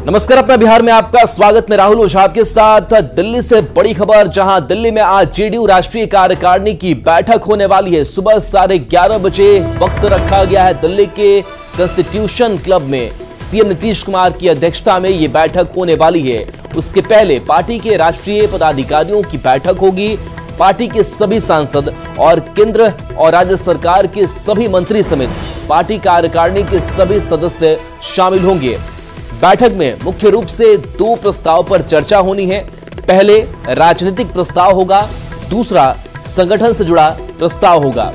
नमस्कार, अपना बिहार में आपका स्वागत। मैं राहुल ओझा आपके साथ। दिल्ली से बड़ी खबर, जहां दिल्ली में आज जेडीयू राष्ट्रीय कार्यकारिणी की बैठक होने वाली है। सुबह 11:30 बजे वक्त रखा गया है। दिल्ली के कॉन्स्टिट्यूशन क्लब में सीएम नीतीश कुमार की अध्यक्षता में यह बैठक होने वाली है। उसके पहले पार्टी के राष्ट्रीय पदाधिकारियों की बैठक होगी। पार्टी के सभी सांसद और केंद्र और राज्य सरकार के सभी मंत्री समेत पार्टी कार्यकारिणी के सभी सदस्य शामिल होंगे। बैठक में मुख्य रूप से दो प्रस्ताव पर चर्चा होनी है। पहले राजनीतिक प्रस्ताव होगा, दूसरा संगठन से जुड़ा प्रस्ताव होगा।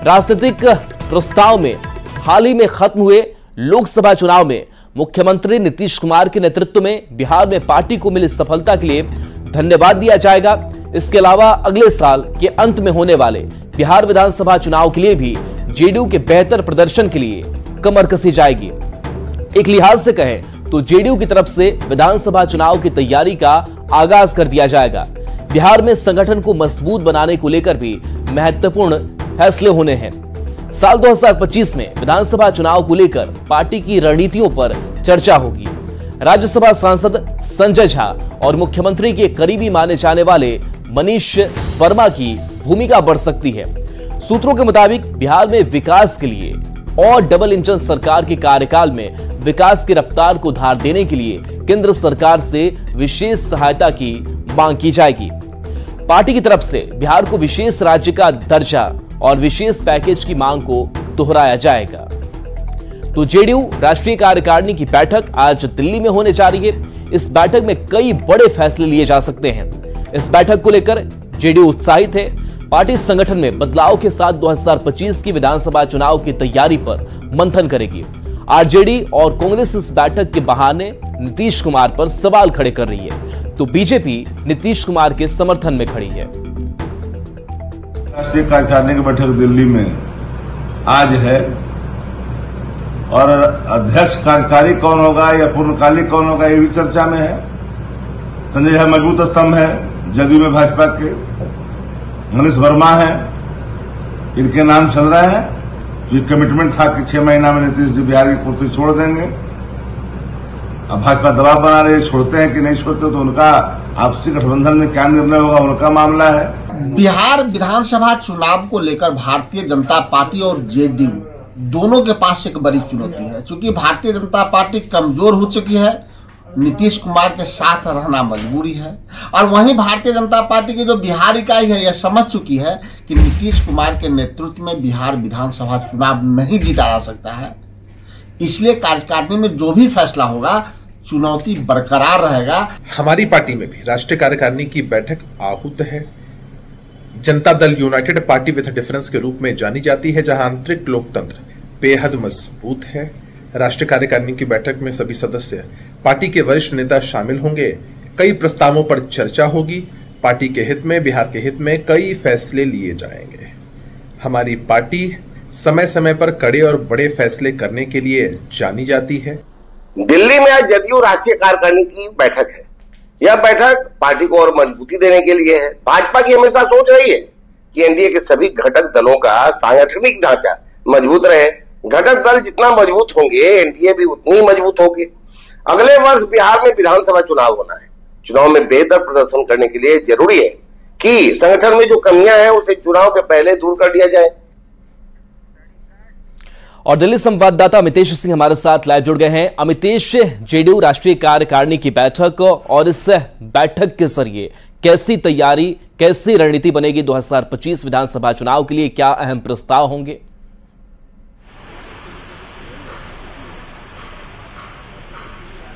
राजनीतिक प्रस्ताव में हाल ही में खत्म हुए लोकसभा चुनाव में मुख्यमंत्री नीतीश कुमार के नेतृत्व में बिहार में पार्टी को मिली सफलता के लिए धन्यवाद दिया जाएगा। इसके अलावा अगले साल के अंत में होने वाले बिहार विधानसभा चुनाव के लिए भी जेडीयू के बेहतर प्रदर्शन के लिए कमर कसी जाएगी। एक लिहाज से कहें तो जेडीयू की तरफ से विधानसभा चुनाव की तैयारी का आगाज कर दिया जाएगा। बिहार में संगठन को मजबूत बनाने को लेकर भी महत्वपूर्ण फैसले होने हैं। साल 2025 में विधानसभा चुनाव को लेकर पार्टी की रणनीतियों पर चर्चा होगी। राज्यसभा सांसद संजय झा और मुख्यमंत्री के करीबी माने जाने वाले मनीष वर्मा की भूमिका बढ़ सकती है। सूत्रों के मुताबिक बिहार में विकास के लिए और डबल इंजन सरकार के कार्यकाल में विकास की रफ्तार को धार देने के लिए केंद्र सरकार से विशेष सहायता की मांग की जाएगी। पार्टी की तरफ से बिहार को विशेष राज्य का दर्जा और विशेष पैकेज की मांग को दोहराया जाएगा। तो जेडीयू राष्ट्रीय कार्यकारिणी की बैठक आज दिल्ली में होने जा रही है। इस बैठक में कई बड़े फैसले लिए जा सकते हैं। इस बैठक को लेकर जेडीयू उत्साहित है। पार्टी संगठन में बदलाव के साथ 2025 की विधानसभा चुनाव की तैयारी पर मंथन करेगी। आरजेडी और कांग्रेस इस बैठक के बहाने नीतीश कुमार पर सवाल खड़े कर रही है, तो बीजेपी नीतीश कुमार के समर्थन में खड़ी है। राष्ट्रीय कार्यकारिणी की बैठक दिल्ली में आज है और अध्यक्ष कार्यकारी कौन होगा या पूर्णकालिक कौन होगा, ये भी चर्चा में है। संजय झा मजबूत स्तंभ है जदयू में, भाजपा के मनीष वर्मा है, इनके नाम चल रहे हैं। जो कमिटमेंट था कि 6 महीना में नीतीश जी बिहार की कुर्सी छोड़ देंगे, अब भाजपा दबाव बना रही है, छोड़ते हैं कि नहीं छोड़ते, तो उनका आपसी गठबंधन में क्या निर्णय होगा उनका मामला है। बिहार विधानसभा चुनाव को लेकर भारतीय जनता पार्टी और जेडीयू दोनों के पास एक बड़ी चुनौती है। चूंकि भारतीय जनता पार्टी कमजोर हो चुकी है, नीतीश कुमार के साथ रहना मजबूरी है, और वहीं भारतीय जनता पार्टी की जो बिहार इकाई है यह समझ चुकी है कि नीतीश कुमार के नेतृत्व में बिहार विधानसभा चुनाव नहीं जीता जा सकता है। इसलिए कार्यकारिणी में जो भी फैसला होगा चुनौती बरकरार रहेगा। हमारी पार्टी में भी राष्ट्रीय कार्यकारिणी की बैठक आहूत है। Janata Dal United party with difference के रूप में जानी जाती है, जहां आंतरिक लोकतंत्र बेहद मजबूत है। राष्ट्रीय कार्यकारिणी की बैठक में सभी सदस्य पार्टी के वरिष्ठ नेता शामिल होंगे। कई प्रस्तावों पर चर्चा होगी। पार्टी के हित में, बिहार के हित में कई फैसले लिए जाएंगे। हमारी पार्टी समय समय पर कड़े और बड़े फैसले करने के लिए जानी जाती है। दिल्ली में आज जदयू राष्ट्रीय कार्यकारिणी की बैठक है। यह बैठक पार्टी को और मजबूती देने के लिए है। भाजपा की हमेशा सोच रही है कि एनडीए के सभी घटक दलों का सांगठनिक ढांचा मजबूत रहे। घटक दल जितना मजबूत होंगे, एनडीए भी उतनी मजबूत होगी। अगले वर्ष बिहार में विधानसभा चुनाव होना है। चुनाव में बेहतर प्रदर्शन करने के लिए जरूरी है कि संगठन में जो कमियां हैं उसे चुनाव के पहले दूर कर दिया जाए। और दिल्ली संवाददाता अमितेश सिंह हमारे साथ लाइव जुड़ गए हैं। अमितेश, जेडीयू राष्ट्रीय कार्यकारिणी की बैठक और इस बैठक के जरिए कैसी तैयारी, कैसी रणनीति बनेगी 2025 विधानसभा चुनाव के लिए, क्या अहम प्रस्ताव होंगे?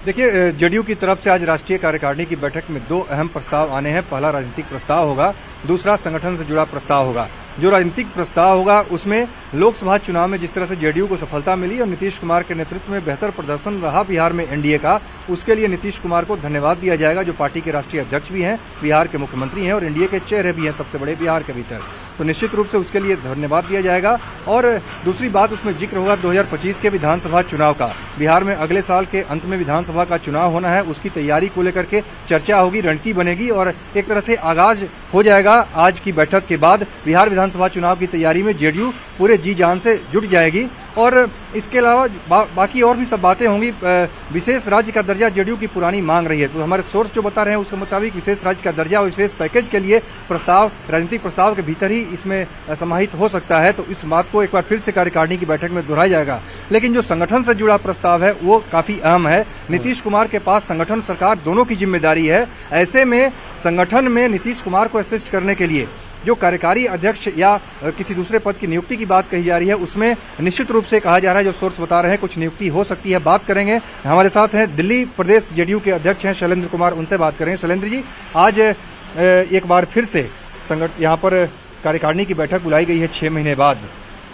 देखिए, जेडीयू की तरफ से आज राष्ट्रीय कार्यकारिणी की बैठक में दो अहम प्रस्ताव आने हैं। पहला राजनीतिक प्रस्ताव होगा, दूसरा संगठन से जुड़ा प्रस्ताव होगा। जो राजनीतिक प्रस्ताव होगा उसमें लोकसभा चुनाव में जिस तरह से जेडीयू को सफलता मिली और नीतीश कुमार के नेतृत्व में बेहतर प्रदर्शन रहा बिहार में एनडीए का, उसके लिए नीतीश कुमार को धन्यवाद दिया जाएगा, जो पार्टी के राष्ट्रीय अध्यक्ष भी हैं, बिहार के मुख्यमंत्री हैं और एनडीए के चेहरे भी हैं सबसे बड़े बिहार के भीतर। तो निश्चित रूप से उसके लिए धन्यवाद दिया जाएगा। और दूसरी बात, उसमें जिक्र होगा 2025 के विधानसभा चुनाव का। बिहार में अगले साल के अंत में विधानसभा का चुनाव होना है, उसकी तैयारी को लेकर के चर्चा होगी, रणनीति बनेगी और एक तरह से आगाज हो जाएगा। आज की बैठक के बाद बिहार विधानसभा चुनाव की तैयारी में जेडीयू पूरे जी जान से जुट जाएगी। और इसके अलावा बाकी और भी सब बातें होंगी। विशेष राज्य का दर्जा जेडीयू की पुरानी मांग रही है, तो हमारे सोर्स जो बता रहे हैं उसके मुताबिक विशेष राज्य का दर्जा और विशेष पैकेज के लिए प्रस्ताव राजनीतिक प्रस्ताव के भीतर ही इसमें समाहित हो सकता है। तो इस बात को एक बार फिर से कार्यकारिणी की बैठक में दोहराया जाएगा। लेकिन जो संगठन से जुड़ा प्रस्ताव है वो काफी अहम है। नीतीश कुमार के पास संगठन सरकार दोनों की जिम्मेदारी है। ऐसे में संगठन में नीतीश कुमार को असिस्ट करने के लिए जो कार्यकारी अध्यक्ष या किसी दूसरे पद की नियुक्ति की बात कही जा रही है, उसमें निश्चित रूप से कहा जा रहा है, जो सोर्स बता रहे हैं, कुछ नियुक्ति हो सकती है। बात करेंगे, हमारे साथ हैं दिल्ली प्रदेश जेडीयू के अध्यक्ष हैं शैलेंद्र कुमार, उनसे बात करेंगे। शैलेंद्र जी, आज एक बार फिर से यहाँ पर कार्यकारिणी की बैठक बुलाई गई है 6 महीने बाद।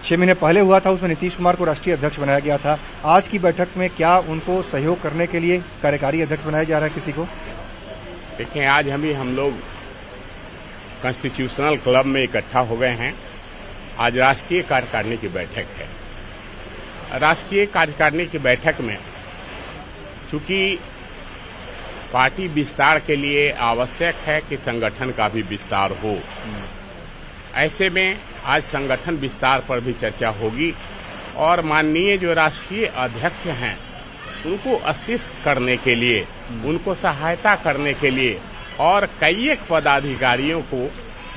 6 महीने पहले हुआ था, उसमें नीतीश कुमार को राष्ट्रीय अध्यक्ष बनाया गया था। आज की बैठक में क्या उनको सहयोग करने के लिए कार्यकारी अध्यक्ष बनाया जा रहा है किसी को? देखिए, आज हम लोग कॉन्स्टिट्यूशनल क्लब में इकट्ठा हो गए हैं। आज राष्ट्रीय कार्यकारिणी की बैठक है। राष्ट्रीय कार्यकारिणी की बैठक में चूंकि पार्टी विस्तार के लिए आवश्यक है कि संगठन का भी विस्तार हो, ऐसे में आज संगठन विस्तार पर भी चर्चा होगी और माननीय जो राष्ट्रीय अध्यक्ष हैं उनको असिस्ट करने के लिए, उनको सहायता करने के लिए और कई एक पदाधिकारियों को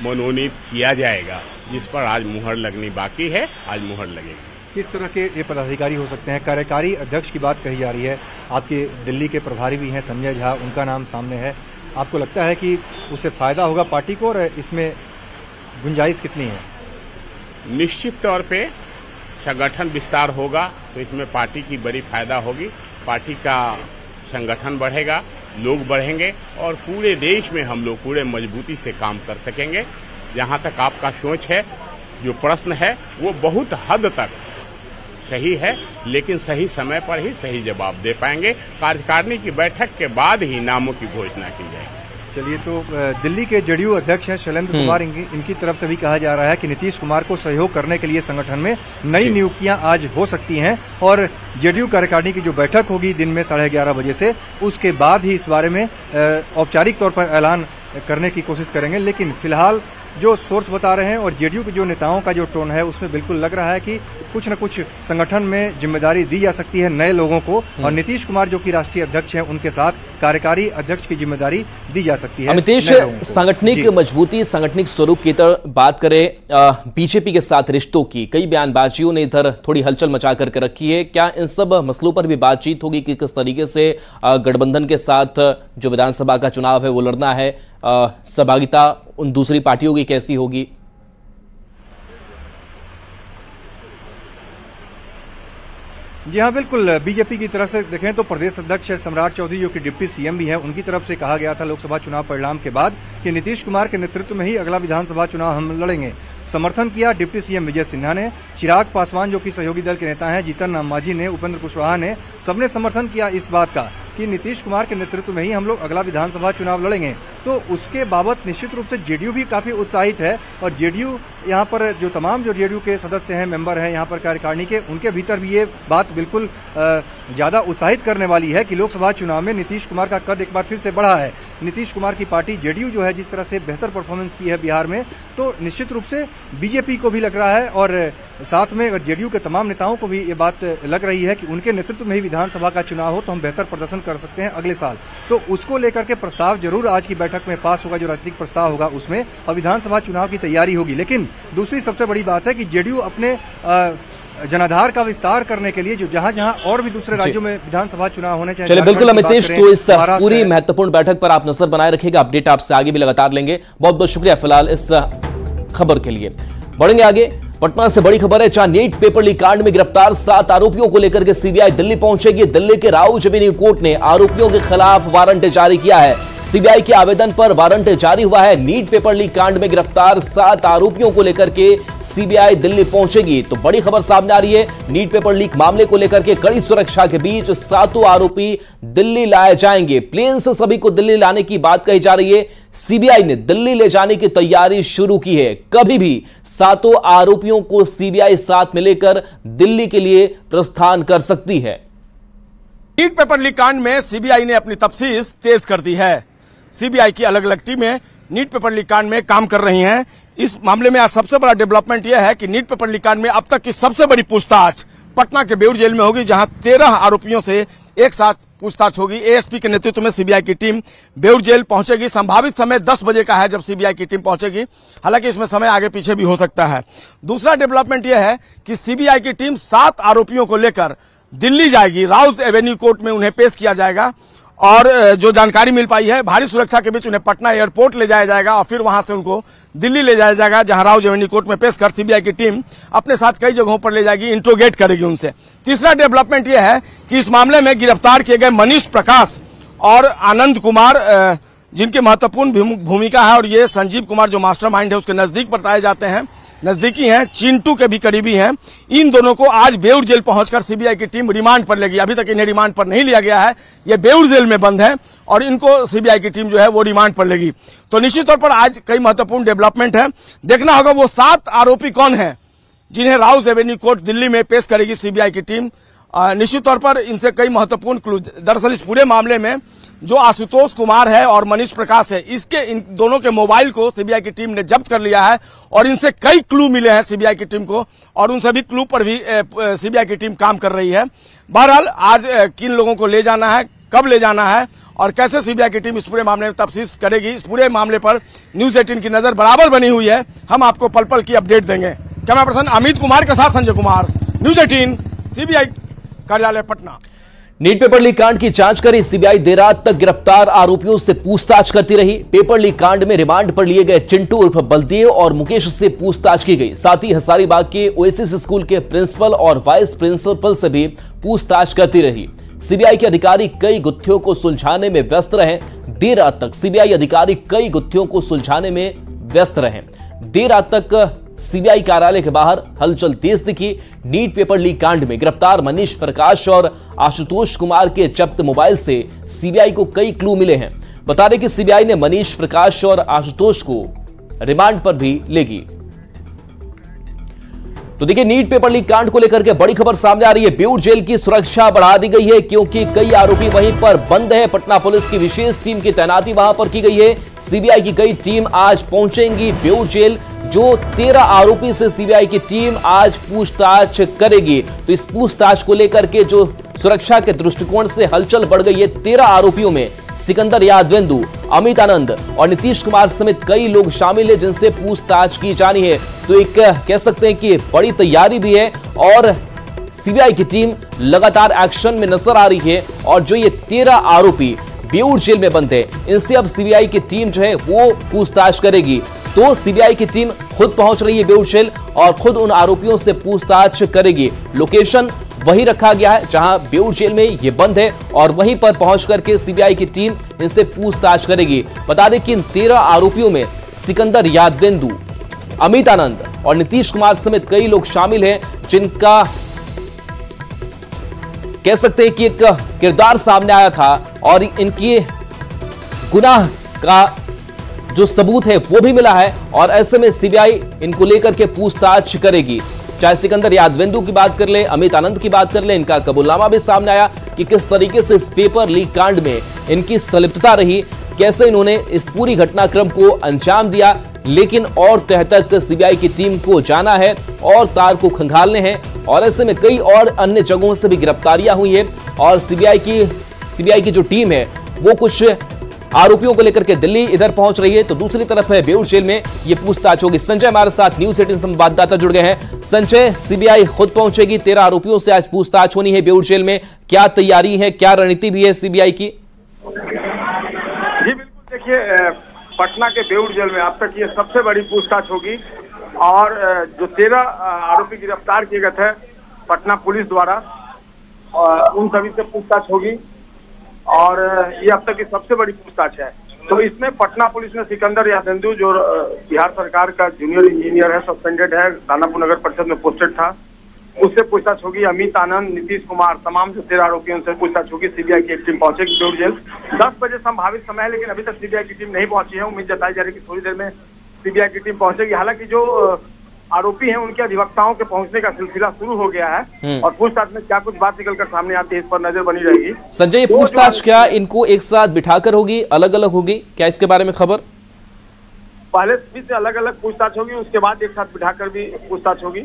मनोनीत किया जाएगा, जिस पर आज मुहर लगनी बाकी है। आज मुहर लगेगी। किस तरह के ये पदाधिकारी हो सकते हैं? कार्यकारी अध्यक्ष की बात कही जा रही है, आपके दिल्ली के प्रभारी भी हैं संजय झा, उनका नाम सामने है। आपको लगता है कि उससे फायदा होगा पार्टी को और इसमें गुंजाइश कितनी है? निश्चित तौर पे संगठन विस्तार होगा तो इसमें पार्टी की बड़ी फायदा होगी। पार्टी का संगठन बढ़ेगा, लोग बढ़ेंगे और पूरे देश में हम लोग पूरे मजबूती से काम कर सकेंगे। जहां तक आपका सोच है, जो प्रश्न है, वो बहुत हद तक सही है, लेकिन सही समय पर ही सही जवाब दे पाएंगे। कार्यकारिणी की बैठक के बाद ही नामों की घोषणा की जाएगी। चलिए, तो दिल्ली के जेडीयू अध्यक्ष हैं शैलेंद्र कुमार, इनकी तरफ से भी कहा जा रहा है कि नीतीश कुमार को सहयोग करने के लिए संगठन में नई नियुक्तियां आज हो सकती हैं और जेडीयू कार्यकारिणी की जो बैठक होगी दिन में 11:30 बजे से, उसके बाद ही इस बारे में औपचारिक तौर पर ऐलान करने की कोशिश करेंगे। लेकिन फिलहाल जो सोर्स बता रहे हैं और जेडीयू के जो नेताओं का जो टोन है, उसमें बिल्कुल लग रहा है कि कुछ न कुछ संगठन में जिम्मेदारी दी जा सकती है नए लोगों को और नीतीश कुमार जो कि राष्ट्रीय अध्यक्ष हैं, उनके साथ कार्यकारी अध्यक्ष की जिम्मेदारी दी जा सकती है। अमितेश, सांगठनिक मजबूती, सांगठनिक स्वरूप की तरह बात करें, बीजेपी के साथ रिश्तों की कई बयानबाजियों ने इधर थोड़ी हलचल मचा करके रखी है। क्या इन सब मसलों पर भी बातचीत होगी कि किस तरीके से गठबंधन के साथ जो विधानसभा का चुनाव है वो लड़ना है, सहभागिता उन दूसरी पार्टियों की कैसी होगी? जी हाँ, बिल्कुल। बीजेपी की तरफ से देखें तो प्रदेश अध्यक्ष सम्राट चौधरी जो कि डिप्टी सीएम भी हैं, उनकी तरफ से कहा गया था लोकसभा चुनाव परिणाम के बाद कि नीतीश कुमार के नेतृत्व में ही अगला विधानसभा चुनाव हम लड़ेंगे। समर्थन किया डिप्टी सीएम विजय सिन्हा ने, चिराग पासवान जो कि सहयोगी दल के नेता हैं, जीतन राम मांझी ने, उपेंद्र कुशवाहा ने, सबने समर्थन किया इस बात का कि नीतीश कुमार के नेतृत्व में ही हम लोग अगला विधानसभा चुनाव लड़ेंगे। तो उसके बाबत निश्चित रूप से जेडीयू भी काफी उत्साहित है और जेडीयू यहाँ पर जो तमाम जो जेडीयू के सदस्य हैं, मेंबर हैं यहाँ पर कार्यकारिणी के, उनके भीतर भी ये बात बिल्कुल ज्यादा उत्साहित करने वाली है कि लोकसभा चुनाव में नीतीश कुमार का कद एक बार फिर से बढ़ा है। नीतीश कुमार की पार्टी जेडीयू जो है जिस तरह से बेहतर परफॉर्मेंस की है बिहार में, तो निश्चित रूप से बीजेपी को भी लग रहा है और साथ में जेडीयू के तमाम नेताओं को भी ये बात लग रही है कि उनके नेतृत्व में ही विधानसभा का चुनाव हो तो हम बेहतर प्रदर्शन कर सकते हैं अगले साल। तो उसको लेकर के प्रस्ताव जरूर आज की बैठक में पास होगा, जो राजनीतिक प्रस्ताव होगा उसमें, और विधानसभा चुनाव की तैयारी होगी। लेकिन दूसरी सबसे बड़ी बात है कि जेडीयू अपने जनाधार का विस्तार करने के लिए जो जहां जहां और भी दूसरे राज्यों में विधानसभा चुनाव होने चाहिए। चलिए, बिल्कुल अमितेश, तो इस पूरी महत्वपूर्ण बैठक पर आप नजर बनाए रखिएगा। अपडेट आपसे आगे भी लगातार लेंगे। बहुत बहुत शुक्रिया फिलहाल इस खबर के लिए। बढ़ेंगे आगे। पटना से बड़ी खबर है, जहां नीट पेपर लीक कांड में गिरफ्तार 7 आरोपियों को लेकर के सीबीआई दिल्ली पहुंचेगी। दिल्ली के राउज एवेन्यू कोर्ट ने आरोपियों के खिलाफ वारंट जारी किया है। सीबीआई के आवेदन पर वारंट जारी हुआ है। नीट पेपर लीक कांड में गिरफ्तार 7 आरोपियों को लेकर के सीबीआई दिल्ली पहुंचेगी। तो बड़ी खबर सामने आ रही है, नीट पेपर लीक मामले को लेकर के कड़ी सुरक्षा के बीच 7 आरोपी दिल्ली लाए जाएंगे। प्लेन से सभी को दिल्ली लाने की बात कही जा रही है। सीबीआई ने दिल्ली ले जाने की तैयारी शुरू की है। कभी भी 7 आरोपियों को सीबीआई साथ में लेकर दिल्ली के लिए प्रस्थान कर सकती है। नीट पेपर लीक कांड में सीबीआई ने अपनी तफ्तीश तेज कर दी है। सीबीआई की अलग अलग टीमें नीट पेपर लीक कांड में काम कर रही हैं। इस मामले में आज सबसे बड़ा डेवलपमेंट यह है कि नीट पेपर लीक कांड में अब तक की सबसे बड़ी पूछताछ पटना के बेउर जेल में होगी, जहां 13 आरोपियों से एक साथ पूछताछ होगी। एएसपी के नेतृत्व में सीबीआई की टीम बेउर जेल पहुंचेगी। संभावित समय 10 बजे का है जब सीबीआई की टीम पहुंचेगी, हालांकि इसमें समय आगे पीछे भी हो सकता है। दूसरा डेवलपमेंट यह है कि सीबीआई की टीम 7 आरोपियों को लेकर दिल्ली जाएगी। राउज एवेन्यू कोर्ट में उन्हें पेश किया जाएगा और जो जानकारी मिल पाई है, भारी सुरक्षा के बीच उन्हें पटना एयरपोर्ट ले जाया जाएगा और फिर वहां से उनको दिल्ली ले जाया जाएगा, जहां राउज एवेन्यू कोर्ट में पेश कर सीबीआई की टीम अपने साथ कई जगहों पर ले जाएगी, इंट्रोगेट करेगी उनसे। तीसरा डेवलपमेंट यह है कि इस मामले में गिरफ्तार किए गए मनीष प्रकाश और आनंद कुमार, जिनकी महत्वपूर्ण भूमिका है, और ये संजीव कुमार जो मास्टरमाइंड है उसके नजदीक बताए जाते हैं, नजदीकी हैं, चिंटू के भी करीबी हैं। इन दोनों को आज बेउर जेल पहुंचकर सीबीआई की टीम रिमांड पर लेगी। अभी तक इन्हें रिमांड पर नहीं लिया गया है, ये बेउर जेल में बंद है और इनको सीबीआई की टीम जो है वो रिमांड पर लेगी। तो निश्चित तौर पर आज कई महत्वपूर्ण डेवलपमेंट है। देखना होगा वो 7 आरोपी कौन है जिन्हें राउज एवेन्यू कोर्ट दिल्ली में पेश करेगी सीबीआई की टीम। निश्चित तौर पर इनसे कई महत्वपूर्ण क्लू, दरअसल इस पूरे मामले में जो आशुतोष कुमार है और मनीष प्रकाश है, इन दोनों के मोबाइल को सीबीआई की टीम ने जब्त कर लिया है और इनसे कई क्लू मिले हैं सीबीआई की टीम को, और उन सभी क्लू पर भी सीबीआई की टीम काम कर रही है। बहरहाल आज किन लोगों को ले जाना है, कब ले जाना है और कैसे सीबीआई की टीम इस पूरे मामले में तफ्तीश करेगी, इस पूरे मामले पर न्यूज 18 की नजर बराबर बनी हुई है। हम आपको पल पल की अपडेट देंगे। कैमरा पर्सन अमित कुमार के साथ संजय कुमार, न्यूज 18 सीबीआई कार्यालय पटना। नीट पेपर लीक कांड की जांच करी सीबीआई देर रात तक गिरफ्तार आरोपियों से पूछताछ करती रही। पेपर लीक कांड में रिमांड पर लिए गए चिंटू उर्फ बलदेव और मुकेश से पूछताछ की गई। साथ ही हजारीबाग के ओएसिस स्कूल के प्रिंसिपल और वाइस प्रिंसिपल से भी पूछताछ करती रही। सीबीआई के अधिकारी कई गुत्थियों को सुलझाने में व्यस्त रहे। देर रात तक सीबीआई अधिकारी कई गुत्थियों को सुलझाने में व्यस्त रहे। देर रात तक सीबीआई कार्यालय के बाहर हलचल तेज दिखी। नीट पेपर लीक कांड में गिरफ्तार मनीष प्रकाश और आशुतोष कुमार के जब्त मोबाइल से सीबीआई को कई क्लू मिले हैं। बता दें कि सीबीआई ने मनीष प्रकाश और आशुतोष को रिमांड पर भी लेगी। तो देखिए, नीट पेपर लीक कांड को लेकर के बड़ी खबर सामने आ रही है। बेउर जेल की सुरक्षा बढ़ा दी गई है क्योंकि कई आरोपी वहीं पर बंद है। पटना पुलिस की विशेष टीम की तैनाती वहां पर की गई है। सीबीआई की कई टीम आज पहुंचेंगी बेउर जेल। जो 13 आरोपी से सीबीआई की टीम आज पूछताछ करेगी। तो इस पूछताछ को लेकर के जो सुरक्षा के दृष्टिकोण से हलचल बढ़ गई है। 13 आरोपियों में सिकंदर यादवेंदु, अमित आनंद और नीतीश कुमार समेत कई लोग शामिल हैं जिनसे पूछताछ की जानी है। तो एक कह सकते हैं कि बड़ी तैयारी भी है और सीबीआई की टीम लगातार एक्शन में नजर आ रही है। और जो ये 13 आरोपी बेउर जेल में बंद है, इनसे अब सीबीआई की टीम जो है वो पूछताछ करेगी। तो सीबीआई की टीम खुद पहुंच रही है बेउर जेल और खुद उन आरोपियों से पूछताछ करेगी। लोकेशन वही रखा गया है जहां बेउर जेल में ये बंद है और वहीं पर पहुंच करके सीबीआई की टीम इनसे पूछताछ करेगी। बता दें कि इन 13 आरोपियों में सिकंदर यादवेंदु, अमित आनंद और नीतीश कुमार समेत कई लोग शामिल हैं जिनका कह सकते हैं कि एक किरदार सामने आया था और इनकी गुनाह का जो सबूत है वो भी मिला है। और ऐसे में सीबीआई इनको लेकर के पूछताछ करेगी। चाहे सिकंदर यादवेंदु की बात कर ले, अमित आनंद की बात कर ले, इनका कबूलनामा भी सामने आया कि किस तरीके से इस पेपर लीक कांड में इनकी संलिप्तता रही, कैसे इन्होंने इस पूरी घटनाक्रम को अंजाम दिया। लेकिन और तह तक सीबीआई की टीम को जाना है और तार को खंगालने हैं और ऐसे में कई और अन्य जगहों से भी गिरफ्तारियां हुई है। और सीबीआई की जो टीम है वो कुछ आरोपियों को लेकर के दिल्ली इधर पहुंच रही है, तो दूसरी तरफ है बेउर जेल में ये पूछताछ होगी। संजय हमारे साथ न्यूज 18 संवाददाता जुड़ गए हैं। संजय, सीबीआई खुद पहुंचेगी, 13 आरोपियों से आज पूछताछ होनी है बेउर जेल में, क्या तैयारी है, क्या रणनीति भी है सीबीआई की? जी बिल्कुल, देखिए पटना के बेउर जेल में अब तक ये सबसे बड़ी पूछताछ होगी और जो 13 आरोपी गिरफ्तार किए गए थे पटना पुलिस द्वारा, उन सभी से पूछताछ होगी और ये अब तक की सबसे बड़ी पूछताछ है। तो इसमें पटना पुलिस ने सिकंदर यादवेंदु, जो बिहार सरकार का जूनियर इंजीनियर है, सस्पेंडेड है, दानापुर नगर परिषद में पोस्टेड था, उससे पूछताछ होगी। अमित आनंद, नीतीश कुमार, तमाम जो 13 आरोपियों से पूछताछ होगी। सीबीआई की एक टीम पहुंचेगी बेउर जेल। 10 बजे संभावित समय है, लेकिन अभी तक सीबीआई की टीम नहीं पहुंची है। उम्मीद जताई जा रही है कि थोड़ी देर में सीबीआई की टीम पहुंचेगी। हालांकि जो आरोपी हैं उनके अधिवक्ताओं के पहुंचने का सिलसिला शुरू हो गया है और पूछताछ में क्या कुछ बात निकलकर सामने आती है इस पर नजर बनी रहेगी। संजय, पूछताछ क्या इनको एक साथ बिठाकर होगी, अलग अलग होगी, क्या इसके बारे में खबर? पहले से अलग अलग पूछताछ होगी, उसके बाद एक साथ बिठाकर भी पूछताछ होगी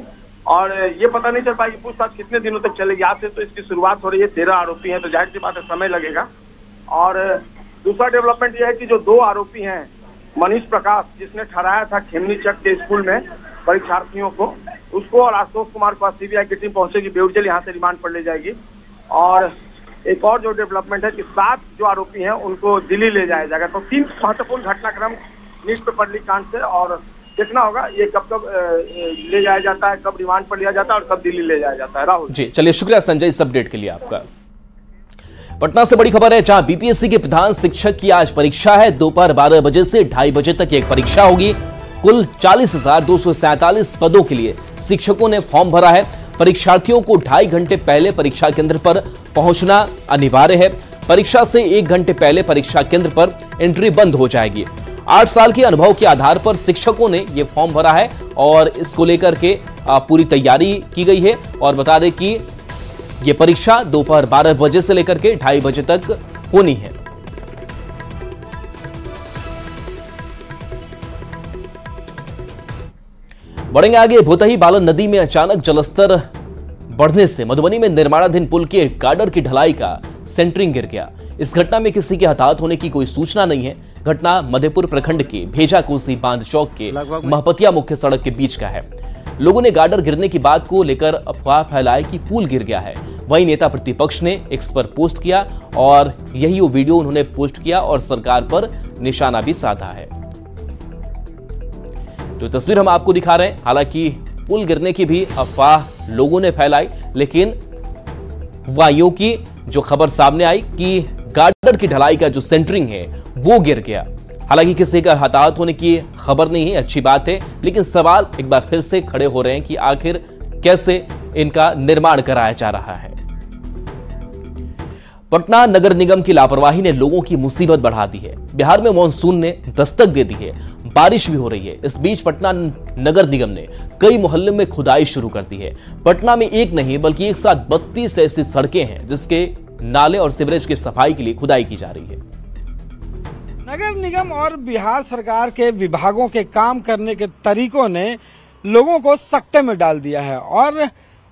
और ये पता नहीं चल पाएगी पूछताछ कितने दिनों तक चलेगी। आज से तो इसकी शुरुआत हो रही है, 13 आरोपी हैं, तो जाहिर सी बात है समय लगेगा। और दूसरा डेवलपमेंट यह है कि जो 2 आरोपी हैं, मनीष प्रकाश जिसने ठहराया था खेमनी चक के स्कूल में परीक्षार्थियों को, उसको और आशुतोष कुमार को सीबीआई की टीम पहुंचेगी बेउर जेल, यहाँ से रिमांड पर ले जाएगी। और एक और जो डेवलपमेंट है कि 7 जो आरोपी हैं उनको दिल्ली ले जाया जाएगा। तो 3 महत्वपूर्ण घटनाक्रम नीट पेपर लीक कांड से, और देखना होगा ये कब ले जाया जाता है, कब रिमांड पर लिया जाता है और कब दिल्ली ले जाया जाता है। राहुल जी चलिए, शुक्रिया संजय इस अपडेट के लिए आपका। पटना से बड़ी खबर है, जहां बीपीएससी के प्रधान शिक्षक की आज परीक्षा है। दोपहर 12 बजे से 2:30 बजे तक एक परीक्षा होगी। कुल 40,247 पदों के लिए शिक्षकों ने फॉर्म भरा है। परीक्षार्थियों को 2.5 घंटे पहले परीक्षा केंद्र पर पहुंचना अनिवार्य है। परीक्षा से 1 घंटे पहले परीक्षा केंद्र पर एंट्री बंद हो जाएगी। 8 साल के अनुभव के आधार पर शिक्षकों ने यह फॉर्म भरा है और इसको लेकर के पूरी तैयारी की गई है। और बता दें कि यह परीक्षा दोपहर 12 बजे से लेकर के 2:30 बजे तक होनी है। बढ़ेंगे आगे। भोतही बालन नदी में अचानक जलस्तर बढ़ने से मधुबनी में निर्माणाधीन पुल के गार्डर की ढलाई का सेंटरिंग गिर गया। इस घटना में किसी के हताहत होने की कोई सूचना नहीं है। घटना मधेपुर प्रखंड के भेजा कोसी बांध चौक के महपतिया मुख्य सड़क के बीच का है। लोगों ने गार्डर गिरने की बात को लेकर अफवाह फैलाई कि पुल गिर गया है। वहीं नेता प्रतिपक्ष ने एक्स पर पोस्ट किया और यही वो वीडियो उन्होंने पोस्ट किया और सरकार पर निशाना भी साधा है। तो तस्वीर हम आपको दिखा रहे हैं। हालांकि पुल गिरने की भी अफवाह लोगों ने फैलाई, लेकिन वायुओं की जो खबर सामने आई कि गार्डर की ढलाई का जो सेंटरिंग है वो गिर गया। हालांकि किसी का हताहत होने की खबर नहीं है, अच्छी बात है, लेकिन सवाल एक बार फिर से खड़े हो रहे हैं कि आखिर कैसे इनका निर्माण कराया जा रहा है। पटना नगर निगम की लापरवाही ने लोगों की मुसीबत बढ़ा दी है। बिहार में मानसून ने दस्तक दे दी है, बारिश भी हो रही है। इस बीच पटना नगर निगम ने कई मोहल्ले में खुदाई शुरू कर दी है। पटना में एक नहीं बल्कि एक साथ 32 ऐसी सड़कें हैं जिसके नाले और सीवरेज की सफाई के लिए खुदाई की जा रही है। नगर निगम और बिहार सरकार के विभागों के काम करने के तरीकों ने लोगों को सकते में डाल दिया है और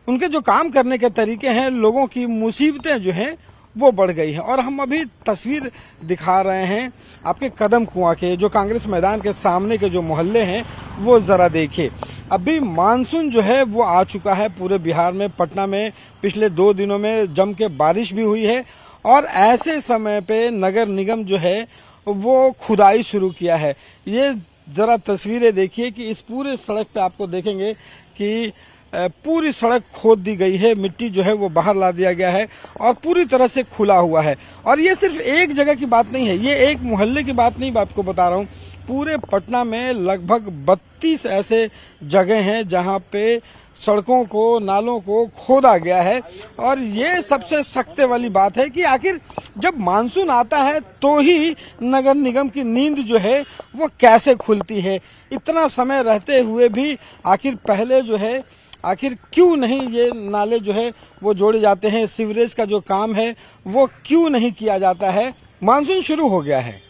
उनके जो काम करने के तरीके हैं, लोगों की मुसीबतें जो हैं वो बढ़ गई है। और हम अभी तस्वीर दिखा रहे हैं आपके कदम कुआं के, जो कांग्रेस मैदान के सामने के जो मोहल्ले हैं वो जरा देखिए। अभी मानसून जो है वो आ चुका है पूरे बिहार में। पटना में पिछले 2 दिनों में जम के बारिश भी हुई है और ऐसे समय पे नगर निगम जो है वो खुदाई शुरू किया है। ये जरा तस्वीरें देखिए कि इस पूरे सड़क पे आपको देखेंगे कि पूरी सड़क खोद दी गई है, मिट्टी जो है वो बाहर ला दिया गया है और पूरी तरह से खुला हुआ है। और ये सिर्फ एक जगह की बात नहीं है, ये एक मोहल्ले की बात नहीं, मैं आपको बता रहा हूँ। पूरे पटना में लगभग 32 ऐसे जगह हैं जहाँ पे सड़कों को, नालों को खोदा गया है। और ये सबसे सख्ते वाली बात है कि आखिर जब मानसून आता है तो ही नगर निगम की नींद जो है वो कैसे खुलती है। इतना समय रहते हुए भी आखिर पहले जो है आखिर क्यों नहीं ये नाले जो है वो जोड़े जाते हैं, सीवरेज का जो काम है वो क्यों नहीं किया जाता है। मानसून शुरू हो गया है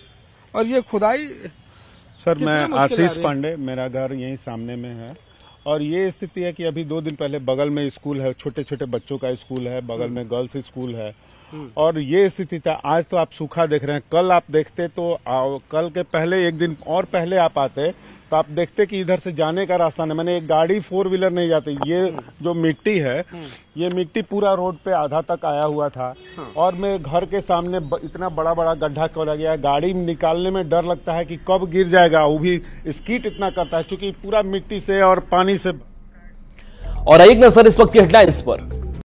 और ये खुदाई। सर मैं आशीष पांडे, मेरा घर यहीं सामने में है और ये स्थिति है कि अभी 2 दिन पहले बगल में स्कूल है, छोटे छोटे बच्चों का स्कूल है, बगल में गर्ल्स स्कूल है और ये स्थिति था। आज तो आप सूखा देख रहे हैं, कल आप देखते तो कल के पहले 1 दिन और पहले आप आते तो आप देखते कि इधर से जाने का रास्ता नहीं, मैंने एक गाड़ी 4 व्हीलर नहीं जाती। ये जो मिट्टी है, ये मिट्टी पूरा रोड पे आधा तक आया हुआ था और मेरे घर के सामने इतना बड़ा बड़ा गड्ढा खोदा गया, गाड़ी निकालने में डर लगता है कि कब गिर जाएगा। वो भी स्कीट इतना करता है क्योंकि पूरा मिट्टी से और पानी से। और एक नजर इस वक्त की हेडलाइंस पर।